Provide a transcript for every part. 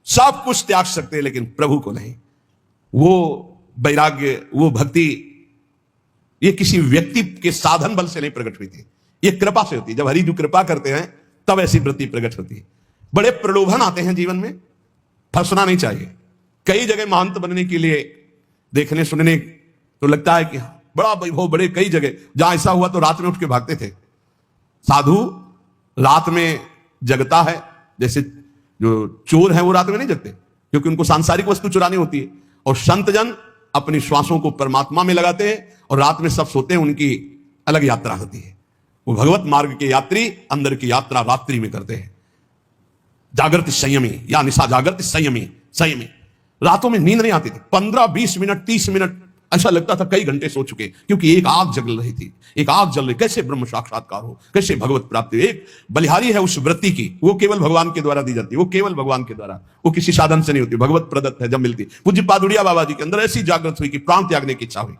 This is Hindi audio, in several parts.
सब कुछ त्याग सकते हैं लेकिन प्रभु को नहीं। वो वैराग्य, वो भक्ति ये किसी व्यक्ति के साधन बल से नहीं प्रकट हुई थी, ये कृपा से होती है। जब हरिजू कृपा करते हैं तब ऐसी वृत्ति प्रकट होती है। बड़े प्रलोभन आते हैं जीवन में, फंसना नहीं चाहिए। कई जगह महंत बनने के लिए देखने सुनने तो लगता है कि बड़ा वैभव, बड़े कई जगह जहां ऐसा हुआ तो रात में उठ के भागते थे। साधु रात में जगता है, जैसे जो चोर हैं वो रात में नहीं जगते क्योंकि उनको सांसारिक वस्तु चुरानी होती है। और संत जन अपनी श्वासों को परमात्मा में लगाते हैं और रात में सब सोते हैं, उनकी अलग यात्रा होती है। वो भगवत मार्ग के यात्री अंदर की यात्रा रात्रि में करते हैं। जागृति संयमी या निशा जागृति संयमी रातों में नींद नहीं आती थी। 15-20 मिनट 30 मिनट ऐसा लगता था कई घंटे सो चुके, क्योंकि एक आग जल रही थी, एक आग जल रही। कैसे ब्रह्म साक्षात्कार हो, कैसे भगवत प्राप्ति। एक बलिहारी है उस वृत्ति की, वो केवल भगवान के द्वारा दी जाती है, वो केवल भगवान के द्वारा, वो किसी साधन से नहीं होती, भगवत प्रदत्त है। जब मिलती पूज्य पादुड़िया बाबा जी के अंदर ऐसी जागृत हुई कि प्राण त्यागने की इच्छा हुई।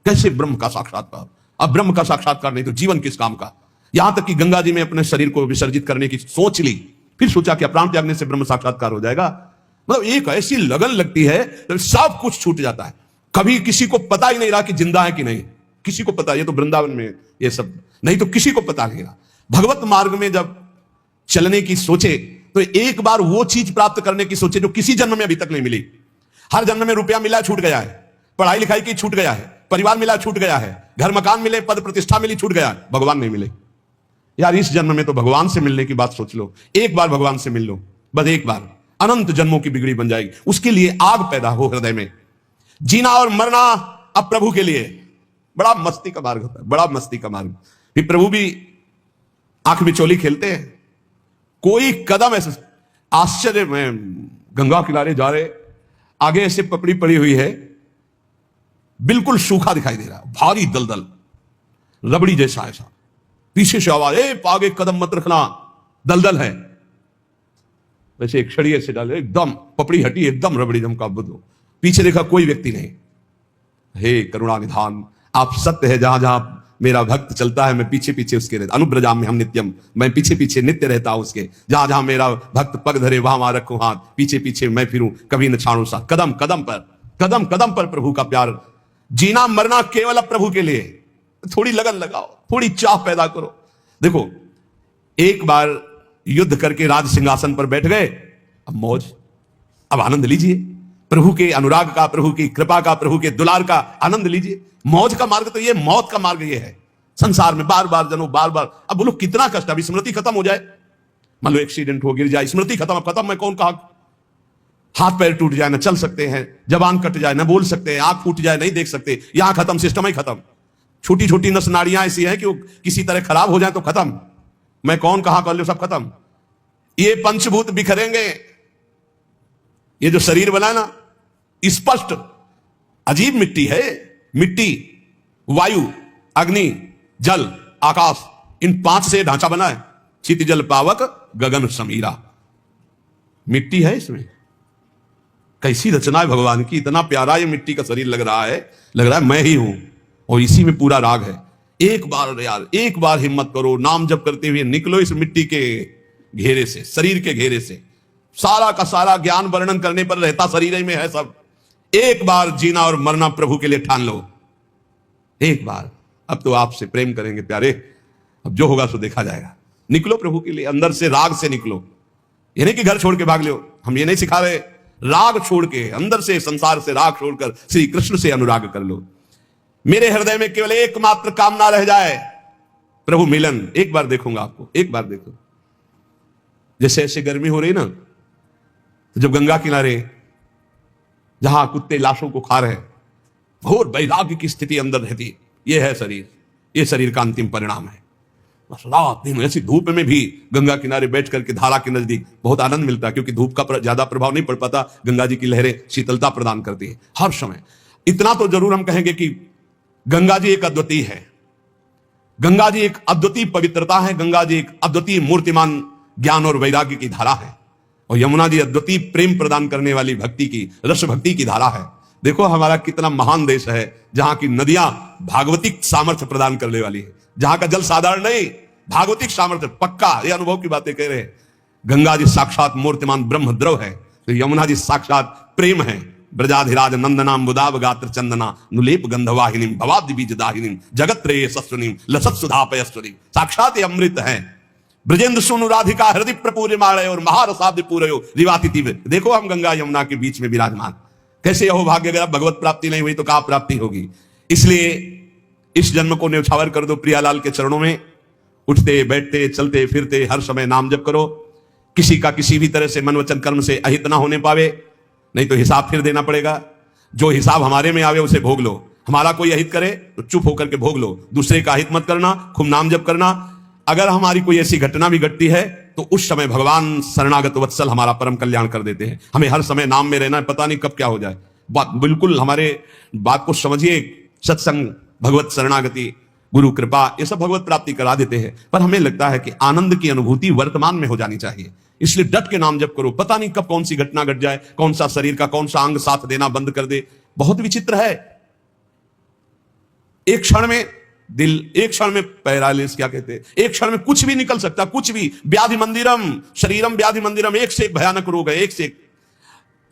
कैसे ब्रह्म का साक्षात्कार। अब ब्रह्म का साक्षात्कार नहीं तो जीवन किस काम का। यहां तक कि गंगा जी में अपने शरीर को विसर्जित करने की सोच ली, फिर सोचा कि प्राण त्यागने से ब्रह्म साक्षात्कार हो जाएगा। मतलब एक ऐसी लगन लगती है तो सब कुछ छूट जाता है। कभी किसी को पता ही नहीं रहा कि जिंदा है कि नहीं, किसी को पता, ये तो वृंदावन में ये सब नहीं तो किसी को पता नहीं रहा। भगवत मार्ग में जब चलने की सोचे तो एक बार वो चीज प्राप्त करने की सोचे जो किसी जन्म में अभी तक नहीं मिली। हर जन्म में रुपया मिला छूट गया है, पढ़ाई लिखाई की छूट गया है, परिवार मिला छूट गया है, घर मकान मिले, पद प्रतिष्ठा मिली छूट गया है, भगवान नहीं मिले। यार इस जन्म में तो भगवान से मिलने की बात सोच लो, एक बार भगवान से मिल लो, बस एक बार, अनंत जन्मों की बिगड़ी बन जाएगी। उसके लिए आग पैदा हो हृदय में। जीना और मरना अब प्रभु के लिए बड़ा मस्ती का मार्ग होता है, बड़ा मस्ती का मार्ग। फिर प्रभु भी आंख बिचौली खेलते हैं। कोई कदम ऐसे आश्चर्य में गंगा किनारे जा रहे, आगे ऐसे पपड़ी पड़ी हुई है, बिल्कुल सूखा दिखाई दे रहा है, भारी दलदल रबड़ी जैसा ऐसा। पीछे से आवाज, आगे कदम मत रखना, दलदल है। वैसे एक छड़ी ऐसे डाले, एकदम पपड़ी हटी, एकदम रबड़ी जमका बुद्धो। पीछे देखा कोई व्यक्ति नहीं। हे करुणा निधान, आप सत्य है, जहां जहां मेरा भक्त चलता है मैं पीछे पीछे उसके रहता। अनुब्रजाम में हम नित्यम, मैं पीछे पीछे नित्य रहता हूं उसके। जहां जहां मेरा भक्त पग धरे वहां वहां रखूं हाथ, पीछे पीछे मैं फिरूं, कभी न छाड़ू सा। कदम कदम पर प्रभु का प्यार। जीना मरना केवल प्रभु के लिए। थोड़ी लगन लगाओ, थोड़ी चाह पैदा करो। देखो एक बार युद्ध करके राज सिंहासन पर बैठ गए, अब मौज, अब आनंद लीजिए प्रभु के अनुराग का, प्रभु की कृपा का, प्रभु के दुलार का आनंद लीजिए। मौज का मार्ग तो ये, मौत का मार्ग ये है। संसार में बार बार जनो, बार बार। अब बोलो कितना कष्ट, अभी स्मृति खत्म हो जाए, मान लो एक्सीडेंट हो, गिर जाए, स्मृति खत्म, अब खत्म, मैं कौन कहा, हाथ पैर टूट जाए, ना चल सकते हैं, जबान कट जाए, ना बोल सकते हैं, आंख फूट जाए, नहीं देख सकते, यहां खत्म, सिस्टम ही खत्म। छोटी छोटी नस नाड़ियां ऐसी हैं कि वो किसी तरह खराब हो जाए तो खत्म, मैं कौन कहां कर लो, सब खत्म। ये पंचभूत बिखरेंगे। ये जो शरीर बना है ना, स्पष्ट अजीब मिट्टी है। मिट्टी, वायु, अग्नि, जल, आकाश, इन 5 से ढांचा बना है। चित जल पावक गगन समीरा, मिट्टी है इसमें। कैसी रचना है भगवान की, इतना प्यारा ये मिट्टी का शरीर लग रहा है मैं ही हूं, और इसी में पूरा राग है। एक बार यार, एक बार हिम्मत करो, नाम जप करते हुए निकलो इस मिट्टी के घेरे से, शरीर के घेरे से। सारा का सारा ज्ञान वर्णन करने पर रहता शरीर ही में है सब। एक बार जीना और मरना प्रभु के लिए ठान लो, एक बार। अब तो आपसे प्रेम करेंगे प्यारे, अब जो होगा सो देखा जाएगा। निकलो प्रभु के लिए, अंदर से राग से निकलो। ये नहीं कि घर छोड़ के भाग लो, हम ये नहीं सिखा रहे। राग छोड़ के, अंदर से, संसार से राग छोड़कर श्री कृष्ण से अनुराग कर लो। मेरे हृदय में केवल एकमात्र कामना रह जाए, प्रभु मिलन। एक बार देखूंगा आपको, एक बार देखो। जैसे ऐसे गर्मी हो रही ना, तो जब गंगा किनारे जहां कुत्ते लाशों को खा रहे, घोर वैराग्य की स्थिति अंदर रहती, ये है शरीर, ये शरीर का अंतिम परिणाम है। बस रात दिन ऐसी धूप में भी गंगा किनारे बैठ करके धारा के नजदीक बहुत आनंद मिलता है, क्योंकि धूप का ज्यादा प्रभाव नहीं पड़ पाता। गंगा जी की लहरें शीतलता प्रदान करती है हर समय। इतना तो जरूर हम कहेंगे कि गंगा जी एक अद्वितीय है, गंगा जी एक अद्वितीय पवित्रता है, गंगा जी एक अद्वितीय मूर्तिमान ज्ञान और वैराग्य की धारा है, और यमुना जी अद्वितीय प्रेम प्रदान करने वाली भक्ति की, रस भक्ति की धारा है। देखो हमारा कितना महान देश है, जहां की नदियां भागवतिक सामर्थ्य प्रदान करने वाली है, जहां का जल साधारण नहीं, भागवतिक सामर्थ्य पक्का। ये अनुभव की बातें कह रहे हैं। गंगा जी साक्षात मूर्तिमान ब्रह्म द्रव है, तो यमुना जी साक्षात प्रेम है। ब्रजाधिराज नंदनाम बुदाब गात्र चंदना नुलेप गंधवाहिनी भवाब्धि बीज दाहिनी जगत त्रय सस्वनी लसत सुधा पयस्वनी। साक्षात अमृत है। ब्रजेंद्र सोनु राधिका हृदय प्रपूर्य मालय और महारसाब्द पूरयो रिवाति तीव्र। देखो हम गंगा यमुना के बीच में विराजमान। कैसे यहो भाग्य, अगर भगवत प्राप्ति नहीं हुई तो कहां प्राप्ति होगी। इसलिए इस जन्म को न्यौछावर कर दो प्रियालाल के चरणों में। उठते बैठते चलते फिरते हर समय नाम जप करो। किसी का किसी भी तरह से मन वचन कर्म से अहित ना होने पावे, नहीं तो हिसाब फिर देना पड़ेगा। जो हिसाब हमारे में आवे उसे भोग लो। हमारा कोई अहित करे तो चुप होकर के भोग लो। दूसरे का अहित मत करना, खूब नाम जप करना। अगर हमारी कोई ऐसी घटना भी घटती है तो उस समय भगवान शरणागत वत्सल हमारा परम कल्याण कर देते हैं। हमें हर समय नाम में रहना है, पता नहीं कब क्या हो जाए। बात बिल्कुल हमारे बात को समझिए। सत्संग, भगवत शरणागति, गुरु कृपा, ये सब भगवत प्राप्ति करा देते हैं। पर हमें लगता है कि आनंद की अनुभूति वर्तमान में हो जानी चाहिए। इसलिए डट के नाम जप करो। पता नहीं कब कौन सी घटना घट जाए, कौन सा शरीर का कौन सा अंग साथ देना बंद कर दे। बहुत विचित्र है। एक क्षण में दिल, एक क्षण में पैरालिस, क्या कहते हैं, एक क्षण में कुछ भी निकल सकता, कुछ भी। व्याधि मंदिरम शरीरम व्याधि मंदिरम, एक से एक भयानक रोग है, एक से एक।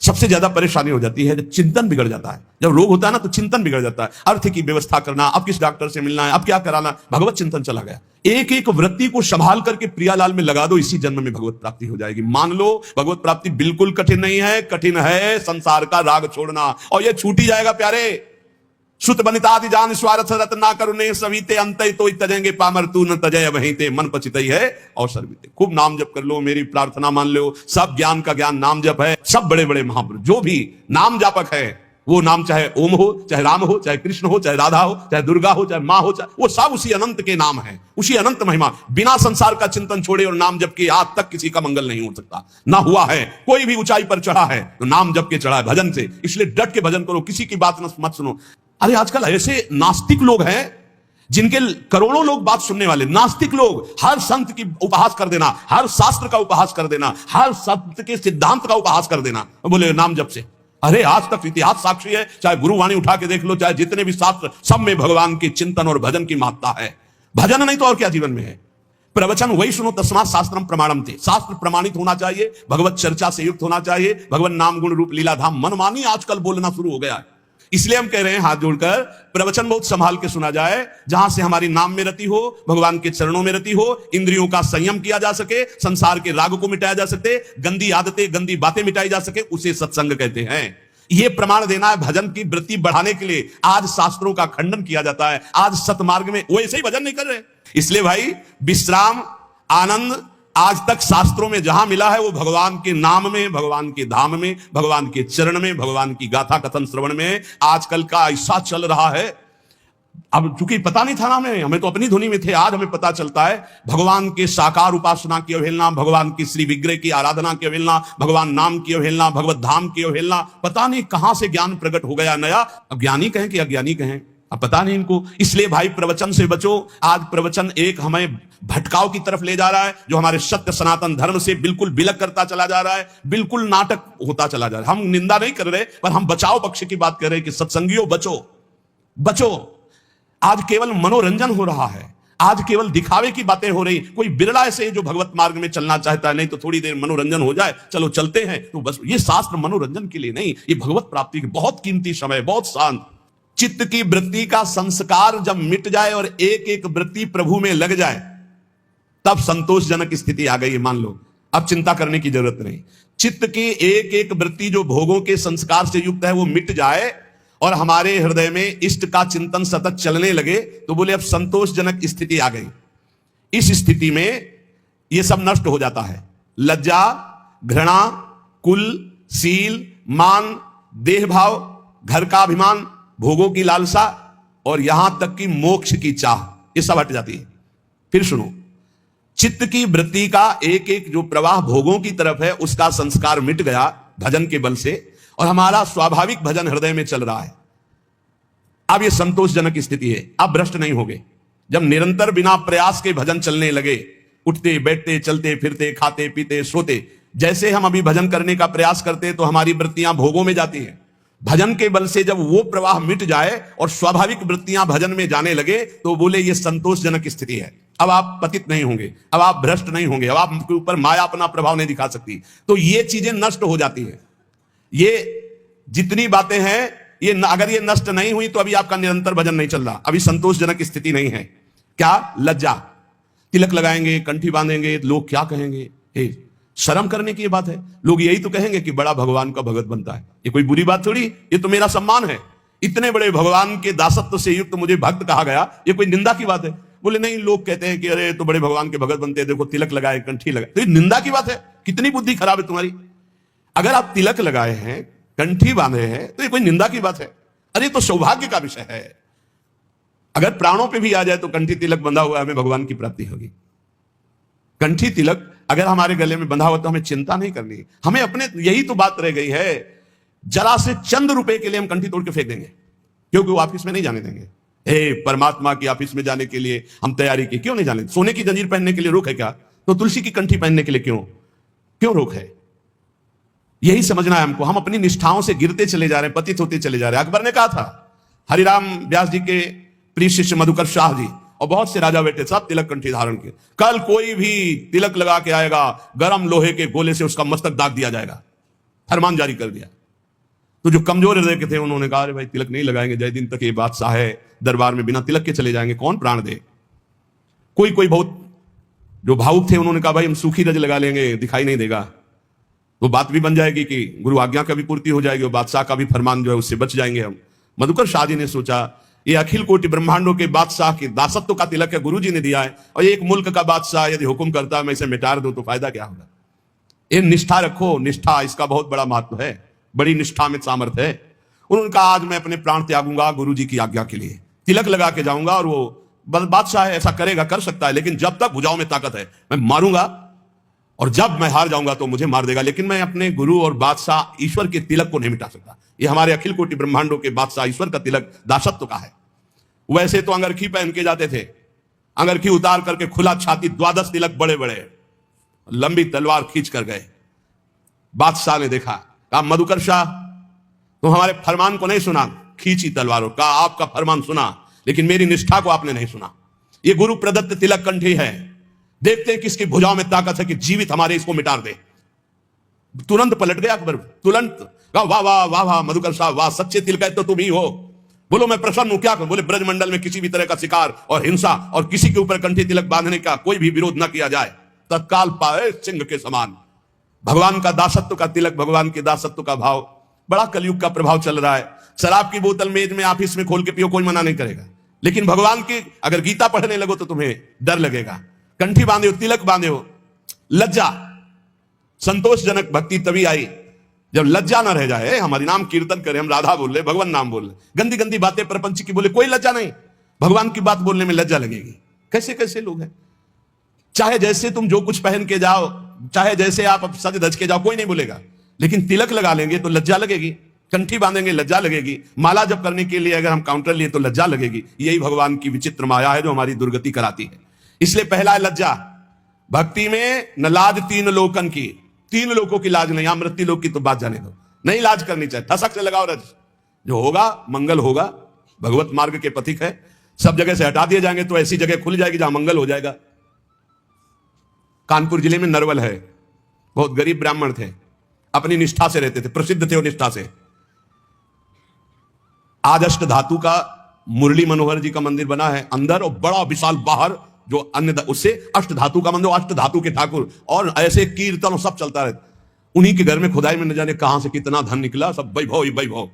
सबसे ज्यादा परेशानी हो जाती है जब चिंतन बिगड़ जाता है। जब रोग होता है ना तो चिंतन बिगड़ जाता है। अर्थ की व्यवस्था करना, अब किस डॉक्टर से मिलना है, अब क्या कराना, भगवत चिंतन चला गया। एक एक वृत्ति को संभाल करके प्रियालाल में लगा दो, इसी जन्म में भगवत प्राप्ति हो जाएगी। मान लो भगवत प्राप्ति बिल्कुल कठिन नहीं है। कठिन है संसार का राग छोड़ना, और यह छूट ही जाएगा प्यारे। सुत बनितादि जान स्वार्थ रत ना करुणे सवीते अंतय तो तजेंगे पामर तू न तजय वहीं ते मन पचितई है और सर्विते। खूब नाम जप कर लो, मेरी प्रार्थना मान लो। सब ज्ञान का ज्ञान नाम जप है। सब बड़े बड़े महापुरुष जो भी नाम जापक है, वो नाम चाहे ओम हो, चाहे राम हो, चाहे कृष्ण हो, चाहे राधा हो, चाहे दुर्गा हो, चाहे मां हो, चाहे वो सब उसी अनंत के नाम है, उसी अनंत महिमा। बिना संसार का चिंतन छोड़े और नाम जप के आज तक किसी का मंगल नहीं हो सकता, ना हुआ है। कोई भी ऊंचाई पर चढ़ा है तो नाम जप के चढ़ा है, भजन से। इसलिए डट के भजन करो, किसी की बात मत सुनो। अरे आजकल ऐसे नास्तिक लोग हैं जिनके करोड़ों लोग बात सुनने वाले। नास्तिक लोग हर संत की उपहास कर देना, हर शास्त्र का उपहास कर देना, हर संत के सिद्धांत का उपहास कर देना, बोले नाम जप से। अरे आज तक इतिहास साक्षी है, चाहे गुरुवाणी उठा के देख लो, चाहे जितने भी शास्त्र, सब में भगवान की चिंतन और भजन की महत्ता है। भजन नहीं तो और क्या जीवन में है। प्रवचन वही सुनो, तस्मात् शास्त्रम प्रमाणम थे। शास्त्र प्रमाणित होना चाहिए, भगवत चर्चा से युक्त होना चाहिए। भगवान नाम गुण रूप लीला धाम मनमानी आजकल बोलना शुरू हो गया है। इसलिए हम कह रहे हैं हाथ जोड़कर प्रवचन बहुत संभाल के सुना जाए, जहां से हमारी नाम में रति हो, भगवान के चरणों में रति हो, इंद्रियों का संयम किया जा सके, संसार के राग को मिटाया जा सके, गंदी आदतें गंदी बातें मिटाई जा सके, उसे सत्संग कहते हैं। यह प्रमाण देना है भजन की वृत्ति बढ़ाने के लिए। आज शास्त्रों का खंडन किया जाता है, आज सतमार्ग में वो ऐसे ही भजन नहीं कर रहे। इसलिए भाई विश्राम, आनंद आज तक शास्त्रों में जहां मिला है वो भगवान के नाम में, भगवान के धाम में, भगवान के चरण में, भगवान की गाथा कथन श्रवण में। आजकल का ऐसा चल रहा है, अब चूंकि पता नहीं था ना हमें तो अपनी धुनी में थे, आज हमें पता चलता है भगवान के साकार उपासना की अवहेलना, भगवान की श्री विग्रह की आराधना की अवहेलना, भगवान नाम की अवहेलना, भगवत धाम की अवहेलना। पता नहीं कहां से ज्ञान प्रकट हो गया नया। अब ज्ञानी कहें कि अज्ञानी कहें, अब पता नहीं इनको। इसलिए भाई प्रवचन से बचो। आज प्रवचन एक हमें भटकाव की तरफ ले जा रहा है, जो हमारे सत्य सनातन धर्म से बिल्कुल विलग करता चला जा रहा है, बिल्कुल नाटक होता चला जा रहा है। हम निंदा नहीं कर रहे, पर हम बचाव पक्ष की बात कर रहे हैं कि सत्संगियों बचो, बचो। आज केवल मनोरंजन हो रहा है, आज केवल दिखावे की बातें हो रही। कोई बिरला ऐसे जो भगवत मार्ग में चलना चाहता है, नहीं तो थोड़ी देर मनोरंजन हो जाए, चलो चलते हैं, तो बस। ये शास्त्र मनोरंजन के लिए नहीं, ये भगवत प्राप्ति के बहुत कीमती समय, बहुत शांत। चित्त की वृत्ति का संस्कार जब मिट जाए और एक एक वृत्ति प्रभु में लग जाए, तब संतोषजनक स्थिति आ गई। मान लो अब चिंता करने की जरूरत नहीं। चित्त की एक एक वृत्ति जो भोगों के संस्कार से युक्त है वो मिट जाए और हमारे हृदय में इष्ट का चिंतन सतत चलने लगे, तो बोले अब संतोषजनक स्थिति आ गई। इस स्थिति में यह सब नष्ट हो जाता है। लज्जा, घृणा, कुल, सील, मान, देह भाव, घर का अभिमान, भोगों की लालसा और यहां तक कि मोक्ष की चाह, ये सब हट जाती है। फिर सुनो, चित्त की वृत्ति का एक एक जो प्रवाह भोगों की तरफ है, उसका संस्कार मिट गया भजन के बल से, और हमारा स्वाभाविक भजन हृदय में चल रहा है। अब यह संतोषजनक स्थिति है। अब भ्रष्ट नहीं होगे। जब निरंतर बिना प्रयास के भजन चलने लगे, उठते बैठते चलते फिरते खाते पीते सोते, जैसे हम अभी भजन करने का प्रयास करते तो हमारी वृत्तियां भोगों में जाती हैं। भजन के बल से जब वो प्रवाह मिट जाए और स्वाभाविक वृत्तियां भजन में जाने लगे, तो बोले ये संतोषजनक स्थिति है। अब आप पतित नहीं होंगे, अब आप भ्रष्ट नहीं होंगे, अब आपके ऊपर माया अपना प्रभाव नहीं दिखा सकती। तो ये चीजें नष्ट हो जाती है। ये जितनी बातें हैं, ये अगर ये नष्ट नहीं हुई तो अभी आपका निरंतर भजन नहीं चल रहा, अभी संतोषजनक स्थिति नहीं है। क्या? लज्जा। तिलक लगाएंगे, कंठी बांधेंगे, लोग क्या कहेंगे? हे, शर्म करने की ये बात है। लोग यही तो कहेंगे कि बड़ा भगवान का भगत बनता है। ये कोई बुरी बात थोड़ी, ये तो मेरा सम्मान है। इतने बड़े भगवान के दासत्व से युक्त मुझे भक्त कहा गया, ये कोई निंदा की बात है? बोले नहीं, लोग कहते हैं कि अरे तो बड़े भगवान के भगत बनते हैं, देखो तिलक लगाए, कंठी लगाए, तो ये निंदा की बात है? कितनी बुद्धि खराब है तुम्हारी। अगर आप तिलक लगाए हैं, कंठी बांधे हैं, तो ये कोई निंदा की बात है? अरे तो सौभाग्य का विषय है। अगर प्राणों पे भी आ जाए तो कंठी तिलक बंधा हुआ हमें भगवान की प्राप्ति होगी। कंठी तिलक अगर हमारे गले में बंधा हुआ तो हमें चिंता नहीं करनी। हमें अपने, यही तो बात रह गई है, जरा से चंद रुपए के लिए हम कंठी तोड़ के फेंक देंगे, क्योंकि वो ऑफिस में नहीं जाने देंगे। हे, परमात्मा की ऑफिस में जाने के लिए हम तैयारी की, क्यों नहीं जाने? सोने की जंजीर पहनने के लिए रोक है क्या? तो तुलसी की कंठी पहनने के लिए क्यों रोक है? यही समझना है हमको। हम अपनी निष्ठाओं से गिरते चले जा रहे हैं, पतित होते चले जा रहे हैं। अकबर ने कहा था, हरिराम व्यास जी के प्रिय शिष्य मधुकर शाह जी और बहुत से राजा बेटे सब तिलक कंठी धारण किए, कल कोई भी तिलक लगा के आएगा, गरम लोहे के गोले से उसका मस्तक दाग दिया जाएगा, फरमान जारी कर दिया। तो जो कमजोर हृदय के थे उन्होंने कहा, अरे भाई तिलक नहीं लगाएंगे, जय दिन तक ये बादशाह है, दरबार में बिना तिलक के चले जाएंगे, कौन प्राण दे? कोई बहुत जो भावुक थे उन्होंने कहा, भाई हम सूखी रज लगा लेंगे, दिखाई नहीं देगा, तो बात भी बन जाएगी कि गुरु आज्ञा का भी पूर्ति हो जाएगी और बादशाह का भी फरमान जो है उससे बच जाएंगे हम। मधुकर शाह जी ने सोचा, ये अखिल कोटि ब्रह्मांडों के बादशाह के दासत्व का तिलक है, गुरु जी ने दिया है, और एक मुल्क का बादशाह यदि हुक्म करता है मैं इसे मिटा दूं तो फायदा क्या होगा? ये निष्ठा रखो, निष्ठा, इसका बहुत बड़ा महत्व है, बड़ी निष्ठा में सामर्थ्य है। उन्होंने कहा, आज मैं अपने प्राण त्यागूंगा गुरु जी की आज्ञा के लिए, तिलक लगा के जाऊंगा, और वो बादशाह है, ऐसा करेगा, कर सकता है, लेकिन जब तक भुजाओं में ताकत है मैं मारूंगा, और जब मैं हार जाऊंगा तो मुझे मार देगा, लेकिन मैं अपने गुरु और बादशाह ईश्वर के तिलक को नहीं मिटा सकता। ये हमारे अखिल कोटि ब्रह्मांडों के बादशाह ईश्वर का तिलक दासत्व का है। वैसे तो अंगरखी पहन के जाते थे, अंगरखी उतार करके खुला छाती, 12 तिलक बड़े बड़े, लंबी तलवार खींच कर गए। बादशाह ने देखा, कहा, मधुकर शाह तुम हमारे फरमान को नहीं सुना, खींची तलवारों, कहा आपका फरमान सुना लेकिन मेरी निष्ठा को आपने नहीं सुना। ये गुरु प्रदत्त तिलक कंठी है, देखते हैं किसकी भुजाओं में ताकत है कि जीवित हमारे इसको मिटा दे। तुरंत पलट गया अकबर, तुरंत कहा, वाह वाह वाह वाह मधुकर साहब, वाह, सच्चे तिलक तो तुम ही हो। बोलो मैं प्रसन्न हूं, क्या करूं? बोले ब्रजमंडल में किसी भी तरह का शिकार और हिंसा और किसी के ऊपर कंठी तिलक बांधने का कोई भी विरोध न किया जाए, तत्काल पाए सिंह के समान। भगवान का दासत्व का तिलक, भगवान के दासत्व का भाव, बड़ा कलयुग का प्रभाव चल रहा है। शराब की बोतल मेज में ऑफिस में खोल के पियो, कोई मना नहीं करेगा, लेकिन भगवान की अगर गीता पढ़ने लगो तो तुम्हें डर लगेगा। कंठी बांधे हो, तिलक बांधे हो, लज्जा। संतोषजनक भक्ति तभी आई जब लज्जा ना रह जाए। हम हरि नाम कीर्तन करें, हम राधा बोल रहे, भगवान नाम बोल रहे, गंदी गंदी बातें प्रपंच की बोले, कोई लज्जा नहीं, भगवान की बात बोलने में लज्जा लगेगी। कैसे कैसे लोग हैं, चाहे जैसे तुम जो कुछ पहन के जाओ, चाहे जैसे आप सज धज के जाओ, कोई नहीं बोलेगा, लेकिन तिलक लगा लेंगे तो लज्जा लगेगी, कंठी बांधेंगे लज्जा लगेगी, माला जप करने के लिए अगर हम काउंटर लिए तो लज्जा लगेगी। यही भगवान की विचित्र माया है जो हमारी दुर्गति कराती है। इसलिए पहला है लज्जा। भक्ति में न लाज तीन लोकन की, 3 लोगों की लाज नहीं, मृत्यु लोग की तो बात जाने दो, नहीं लाज करनी चाहिए, ठसक से लगाओ रज, जो होगा मंगल होगा। भगवत मार्ग के पथिक है, सब जगह से हटा दिए जाएंगे तो ऐसी जगह खुल जाएगी जहां मंगल हो जाएगा। कानपुर जिले में नरवल है, बहुत गरीब ब्राह्मण थे, अपनी निष्ठा से रहते थे, प्रसिद्ध थे वो निष्ठा से। आज अष्ट धातु का मुरली मनोहर जी का मंदिर बना है अंदर, और बड़ा विशाल बाहर जो अन्य उससे अष्ट धातु का मंदिर, अष्ट धातु के ठाकुर, और ऐसे कीर्तन सब चलता रहता। उन्हीं के घर में खुदाई में न जाने कहां से कितना धन निकला, सब वैभव ही वैभव।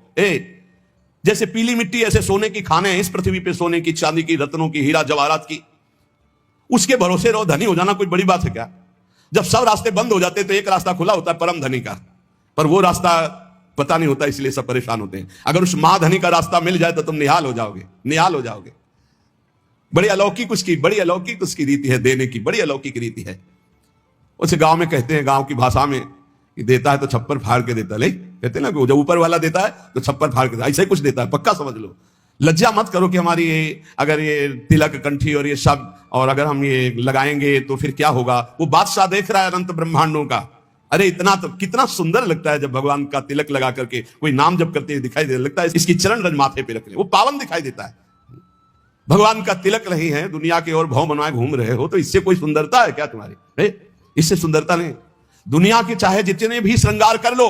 जैसे पीली मिट्टी ऐसे सोने की खाने हैं इस पृथ्वी पे, सोने की, चांदी की, रत्नों की, हीरा जवाहरात की, उसके भरोसे रहो। धनी हो जाना कोई बड़ी बात है क्या? जब सब रास्ते बंद हो जाते तो एक रास्ता खुला होता है परम धनी का, पर वो रास्ता पता नहीं होता, इसलिए सब परेशान होते हैं। अगर उस महाधनी का रास्ता मिल जाए तो तुम निहाल हो जाओगे, निहाल हो जाओगे। बड़ी अलौकिक उसकी, बड़ी अलौकिक उसकी रीति है देने की, बड़ी अलौकिक रीति है। उसे गांव में कहते हैं, गांव की भाषा में, कि देता है तो छप्पर फाड़ के देता है। नहीं कहते ना, जब ऊपर वाला देता है तो छप्पर फाड़ के देता है, ऐसा ही कुछ देता है, पक्का समझ लो। लज्जा मत करो कि हमारी ये, अगर ये तिलक कंठी और ये सब, और अगर हम ये लगाएंगे तो फिर क्या होगा। वो बादशाह देख रहा है अनंत ब्रह्मांडों का। अरे इतना तो कितना सुंदर लगता है जब भगवान का तिलक लगा करके कोई नाम जप करते हुए दिखाई दे, लगता है इसकी चरण रज माथे पे रख ले, वो पावन दिखाई देता है। भगवान का तिलक नहीं है, दुनिया के और भाव बनवाए घूम रहे हो, तो इससे कोई सुंदरता है क्या तुम्हारी? इससे सुंदरता नहीं। दुनिया के चाहे जितने भी श्रृंगार कर लो,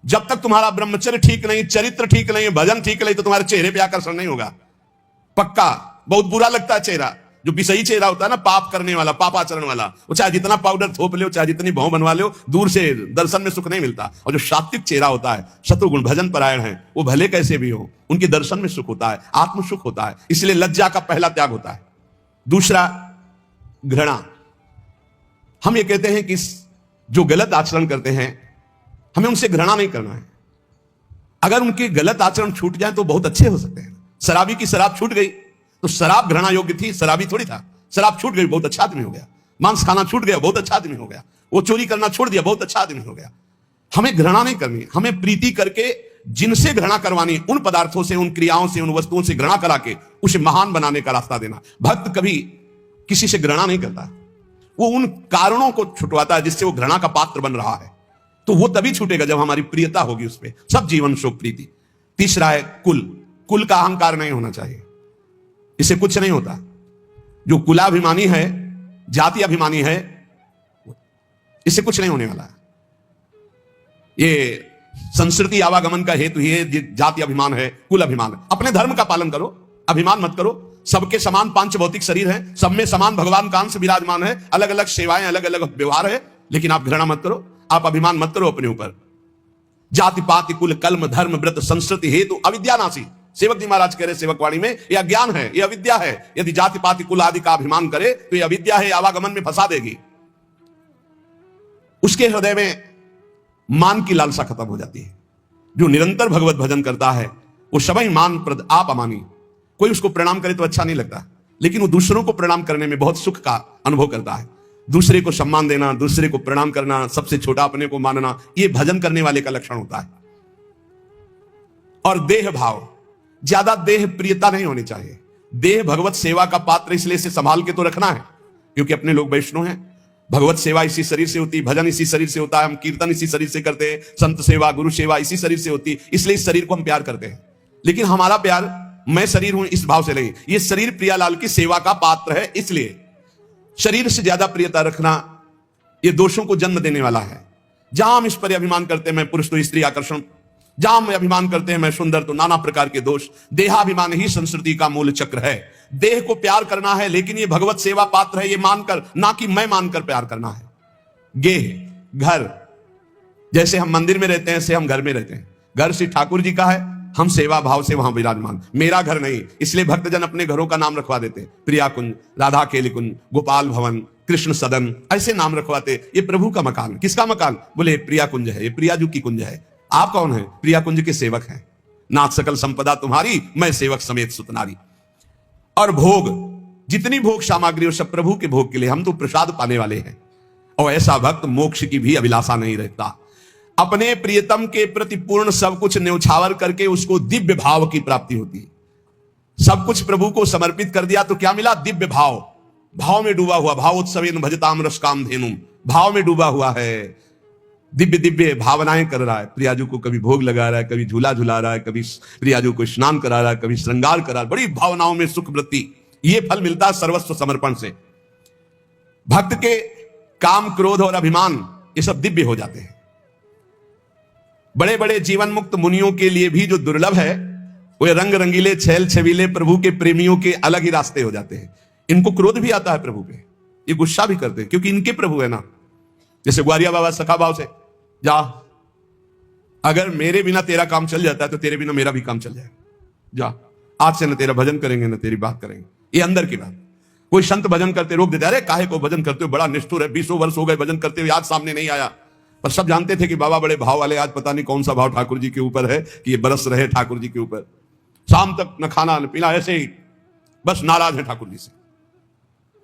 जब तक तुम्हारा ब्रह्मचर्य ठीक नहीं, चरित्र ठीक नहीं, भजन ठीक नहीं, तो तुम्हारे चेहरे पे आकर्षण नहीं होगा। पक्का बहुत बुरा लगता है चेहरा, जो विषयी चेहरा होता है ना, पाप करने वाला, पापाचरण वाला, वो चाहे जितना पाउडर थोप लो, चाहे जितनी भौं बनवा लो, दूर से दर्शन में सुख नहीं मिलता। और जो सात्विक चेहरा होता है, शत्रुगुण भजन परायण है, वो भले कैसे भी हो, उनके दर्शन में सुख होता है, आत्म सुख होता है। इसलिए लज्जा का पहला त्याग होता है। दूसरा, घृणा। हम ये कहते हैं कि जो गलत आचरण करते हैं, हमें उनसे घृणा नहीं करना है। अगर उनके गलत आचरण छूट जाए तो बहुत अच्छे हो सकते हैं। शराबी की शराब छूट गई तो शराब घृणा योग्य थी, शराबी थोड़ी था। शराब छूट गई, बहुत अच्छा आदमी हो गया। मांस खाना छूट गया, बहुत अच्छा आदमी हो गया। वो चोरी करना छोड़ दिया, बहुत अच्छा आदमी हो गया। हमें घृणा नहीं करनी, हमें प्रीति करके जिनसे घृणा करवानी, उन पदार्थों से, उन क्रियाओं से, उन वस्तुओं से घृणा करा के उसे महान बनाने का रास्ता देना। भक्त कभी किसी से घृणा नहीं करता, वो उन कारणों को छुटवाता है जिससे वो घृणा का पात्र बन रहा है। तो वो तभी छूटेगा जब हमारी प्रियता होगी उस पर। सब जीवन शोक प्रीति। तीसरा है कुल। कुल का अहंकार नहीं होना चाहिए, इससे कुछ नहीं होता। जो कुलाभिमानी है, जाति अभिमानी है, इससे कुछ नहीं होने वाला। ये संस्कृति आवागमन का हेतु ही है, जाति अभिमान है, कुल अभिमान है। अपने धर्म का पालन करो, अभिमान मत करो। सबके समान पांच भौतिक शरीर है, सब में समान भगवान का अंश विराजमान है, अलग अलग सेवाएं, अलग अलग व्यवहार है, लेकिन आप घृणा मत करो, आप अभिमान मत करो अपने ऊपर। जाति पाति कुल कलम धर्म व्रत संस्कृति हेतु अविद्यानाशी। सेवक जी महाराज कह रहे सेवकवाणी में, यह अज्ञान है, यह अविद्या है। यदि जाति पाति कुल आदि का अभिमान करे तो यह अविद्या है, आवागमन में फंसा देगी। उसके हृदय में मान की लालसा खत्म हो जाती है। जो निरंतर भगवत भजन करता है वो सभी मान प्रद आप अमानी। कोई उसको प्रणाम करे तो अच्छा नहीं लगता, लेकिन वो दूसरों को प्रणाम करने में बहुत सुख का अनुभव करता है। दूसरे को सम्मान देना, दूसरे को प्रणाम करना, सबसे छोटा अपने को मानना, यह भजन करने वाले का लक्षण होता है। और देह भाव, ज्यादा देह प्रियता नहीं होनी चाहिए। देह भगवत सेवा का पात्र, इसलिए इसे संभाल के तो रखना है, क्योंकि अपने लोग वैष्णव हैं। भगवत सेवा इसी शरीर से होती, भजन इसी शरीर से होता है, हम कीर्तन इसी शरीर से करते हैं, संत सेवा गुरु सेवा इसी शरीर से होती, इसलिए इस शरीर को हम प्यार करते हैं। लेकिन हमारा प्यार मैं शरीर हूं इस भाव से नहीं, ये शरीर प्रियालाल की सेवा का पात्र है, इसलिए शरीर से ज्यादा प्रियता रखना ये दोषों को जन्म देने वाला है। जहां हम इस पर अभिमान करते हैं मैं पुरुष तो स्त्री आकर्षण, जहां हम अभिमान करते हैं मैं सुंदर तो नाना प्रकार के दोष। देहाभिमान ही संस्कृति का मूल चक्र है। देह को प्यार करना है, लेकिन ये भगवत सेवा पात्र है, ये मानकर, ना कि मैं मानकर प्यार करना है। गेह, घर, जैसे हम मंदिर में रहते हैं ऐसे हम घर में रहते हैं। घर श्री ठाकुर जी का है, हम सेवा भाव से वहां विराजमान। मेरा घर नहीं, इसलिए भक्तजन अपने घरों का नाम रखवा देते, प्रिया कुंज, राधा केली कुंज, गोपाल भवन, कृष्ण सदन, ऐसे नाम रखवाते। ये प्रभु का मकान। किसका मकान? बोले प्रिया कुंज है, ये प्रियाजू की कुंज है। आप कौन है? प्रिया कुंज के सेवक हैं। नाथ सकल संपदा तुम्हारी, मैं सेवक समेत सुतनारी। और भोग, जितनी भोग सामग्री सब प्रभु के भोग के लिए, हम तो प्रसाद पाने वाले हैं। और ऐसा भक्त मोक्ष की भी अभिलाषा नहीं रखता। अपने प्रियतम के प्रति पूर्ण सब कुछ न्यौछावर करके उसको दिव्य भाव की प्राप्ति होती है। सब कुछ प्रभु को समर्पित कर दिया तो क्या मिला? दिव्य भाव। भाव में डूबा हुआ, भावोत्सवेन भजताम रस काम धेनुम, भाव में डूबा हुआ है, दिव्य दिव्य भावनाएं कर रहा है। प्रियाजू को कभी भोग लगा रहा है, कभी झूला झुला रहा है, कभी प्रियाजू को स्नान करा रहा है, कभी श्रृंगार करा रहा है। बड़ी भावनाओं में सुख वृत्ति, ये फल मिलता है सर्वस्व समर्पण से। भक्त के काम क्रोध और अभिमान ये सब दिव्य हो जाते हैं। बड़े बड़े जीवन मुक्त मुनियों के लिए भी जो दुर्लभ है, वो रंग रंगीले छैल छबीले प्रभु के प्रेमियों के अलग ही रास्ते हो जाते हैं। इनको क्रोध भी आता है प्रभु पे, ये गुस्सा भी करते हैं, क्योंकि इनके प्रभु है ना। जैसे ग्वारिया बाबा सखा भाव से, जा अगर मेरे बिना तेरा काम चल जाता है तो तेरे बिना मेरा भी काम चल जाएगा। जा आज से न तेरा भजन करेंगे न तेरी बात करेंगे। ये अंदर की बात। कोई संत भजन करते रोक देते, अरे काहे को भजन करते हो, बड़ा निष्ठुर है, 20 वर्ष हो गए भजन करते हुए, आज सामने नहीं आया। पर सब जानते थे कि बाबा बड़े भाव वाले, आज पता नहीं कौन सा भाव ठाकुर जी के ऊपर है कि ये बरस रहे ठाकुर जी के ऊपर। शाम तक न खाना न पीना, ऐसे ही बस नाराज है ठाकुर जी से।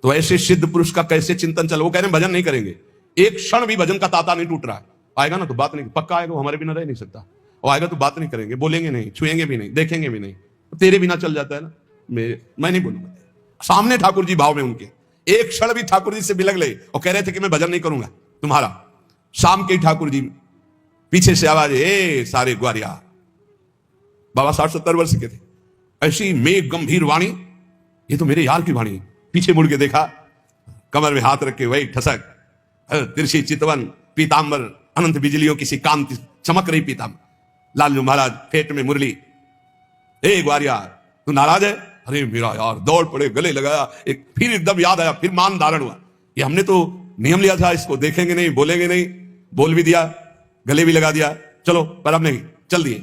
तो ऐसे सिद्ध पुरुष का कैसे चिंतन चल? वो कह रहे हैं भजन नहीं करेंगे, एक क्षण भी भजन का ताता नहीं टूट रहा है। आएगा ना तो बात नहीं, पक्का आएगा, हमारे बिना रह नहीं सकता। और आएगा तो बात नहीं करेंगे, बोलेंगे नहीं, छुएंगे भी नहीं, देखेंगे भी नहीं। तेरे बिना चल जाता है ना, मैं नहीं बोलूंगा। सामने ठाकुर जी भाव में उनके, एक क्षण भी ठाकुर जी से बिलग ले और कह रहे थे कि मैं भजन नहीं करूंगा तुम्हारा। शाम के ठाकुर जी पीछे से आवाज, ए सारे ग्वारिया। बाबा 60-70 वर्ष के थे। ऐसी मेघ गंभीर वाणी, ये तो मेरे यार की वाणी। पीछे मुड़ के देखा, कमर में हाथ रख के वही ठसक, तिरछी चितवन, पीतांबर, अनंत बिजलियों की सी कांति चमक रही पीतांबर। लालजू महाराज फेट में मुरली। ए ग्वारिया, तू नाराज है? अरे मेरा यार, दौड़ पड़े, गले लगाया, एक फिर एकदम याद आया, फिर मान धारण हुआ। ये हमने तो नियम लिया था, इसको देखेंगे नहीं, बोलेंगे नहीं, बोल भी दिया, गले भी लगा दिया, चलो पर अब नहीं, चल दिए।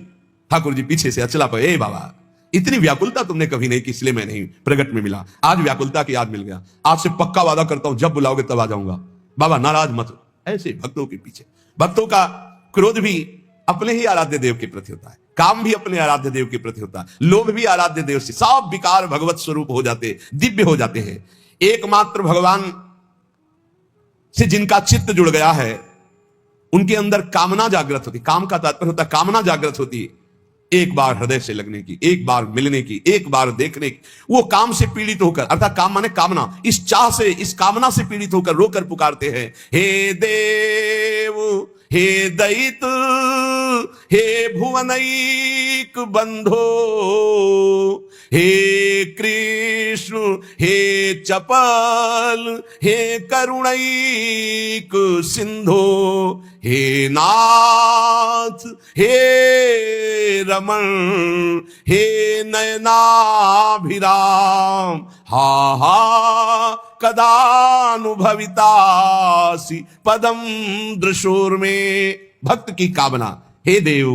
ठाकुर जी पीछे से अचला पे, ए बाबा, इतनी व्याकुलता तुमने कभी नहीं की, इसलिए मैं नहीं प्रगट में मिला। आज व्याकुलता की याद मिल गया, आज से पक्का वादा करता हूं, जब बुलाओगे तब आ जाऊंगा। बाबा नाराज मत हो। ऐसे भक्तों के पीछे, भक्तों का क्रोध भी अपने ही आराध्य देव के प्रति होता है, काम भी अपने आराध्य देव के प्रति होता है, लोभ भी आराध्य देव से, सब विकार भगवत स्वरूप हो जाते, दिव्य हो जाते हैं। एकमात्र भगवान से जिनका चित्त जुड़ गया है, उनके अंदर कामना जागृत होती। काम का तात्पर्य होता है कामना जागृत होती है, एक बार हृदय से लगने की, एक बार मिलने की, एक बार देखने की। वो काम से पीड़ित होकर, अर्थात काम माने कामना, इस चाह से, इस कामना से पीड़ित होकर रोकर पुकारते हैं, हे देव, हे दैत, हे भुवनैक बंधो, हे कृष्ण, हे चपल, हे करुणैक सिंधो, हे नाथ, हे रमण, हे नयनाभिराम, हा हा कदानुभवितासि पदम दृशोर्मे। भक्त की कामना, हे देव,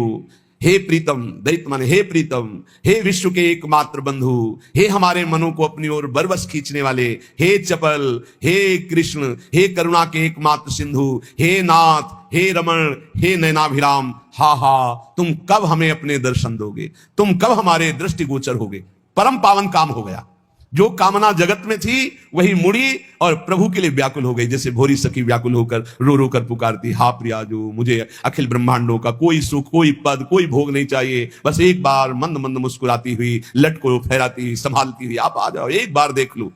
हे प्रीतम, दैत्य माने हे प्रीतम, हे विश्व के एकमात्र बंधु, हे हमारे मनों को अपनी ओर बरबस खींचने वाले, हे चपल, हे कृष्ण, हे करुणा के एकमात्र सिंधु, हे नाथ, हे रमण, हे नयनाभिराम, हा हा, तुम कब हमें अपने दर्शन दोगे, तुम कब हमारे दृष्टिगोचर होगे। परम पावन काम हो गया। जो कामना जगत में थी वही मुड़ी और प्रभु के लिए व्याकुल हो गई। जैसे भोरी सखी व्याकुल होकर रो रो कर पुकारती, हा प्रियाजू, मुझे अखिल ब्रह्मांडों का कोई सुख, कोई पद, कोई भोग नहीं चाहिए, बस एक बार मंद मंद मुस्कुराती हुई, लट को फहराती हुई, संभालती हुई, आप आ जाओ, एक बार देख लो।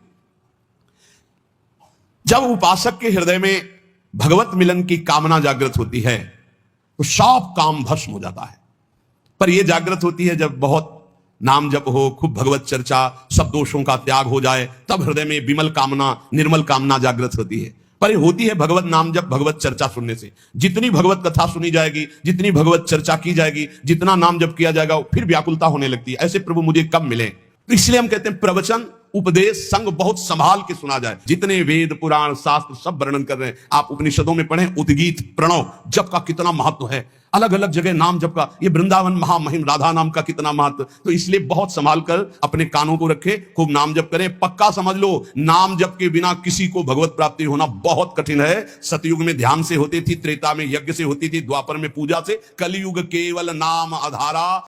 जब उपासक के हृदय में भगवत मिलन की कामना जागृत होती है तो सब काम भस्म हो जाता है। पर यह जागृत होती है जब बहुत नाम जप हो, खूब भगवत चर्चा, सब दोषों का त्याग हो जाए, तब हृदय में विमल कामना, निर्मल कामना जागृत होती है। पर ये होती है भगवत नाम जप, भगवत चर्चा सुनने से। जितनी भगवत कथा सुनी जाएगी, जितनी भगवत चर्चा की जाएगी, जितना नाम जप किया जाएगा, फिर व्याकुलता होने लगती है, ऐसे प्रभु मुझे कब मिले। तो इसलिए हम कहते हैं प्रवचन, उपदेश, संग बहुत संभाल के सुना जाए। जितने वेद, पुराण, शास्त्र सब वर्णन कर रहे हैं, आप उपनिषदों में पढ़ें, उद्गीत, प्रणव, जप का कितना महत्व है, अलग अलग जगह नाम जप का, ये वृंदावन महामहिम राधा नाम का कितना महत्व। तो इसलिए बहुत संभाल कर अपने कानों को रखें, खूब नाम जप करें। पक्का समझ लो, नाम जप के बिना किसी को भगवत प्राप्ति होना बहुत कठिन है। सतयुग में ध्यान से होती थी, त्रेता में यज्ञ से होती थी, द्वापर में पूजा से, कलयुग केवल नाम आधारा।